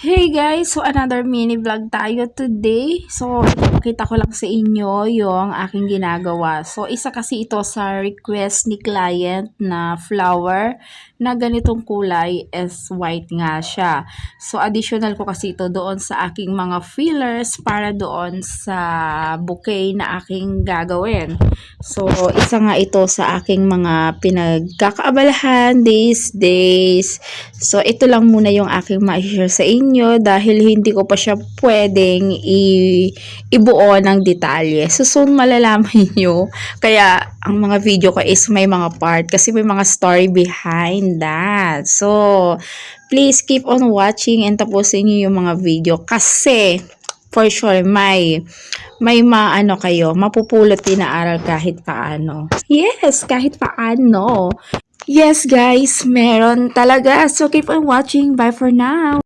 Hey guys! So another mini vlog tayo today. So ipapakita ko lang sa inyo yung aking ginagawa. So isa kasi ito sa request ni client na flower na ganitong kulay is white nga siya. So additional ko kasi ito doon sa aking mga fillers para doon sa bouquet na aking gagawin. So isa nga ito sa aking mga pinagkakaabalahan these days. So ito lang muna yung aking ma-share sa inyo dahil hindi ko pa siya pwedeng ibuo ng detalye. So soon malalaman nyo. Kaya ang mga video ko is may mga part kasi may mga story behind that. So please keep on watching and tapusin nyo yung mga video kasi for sure may maano kayo, mapupulot din na aral kahit paano. Yes, kahit paano. Yes guys, meron talaga. So keep on watching. Bye for now.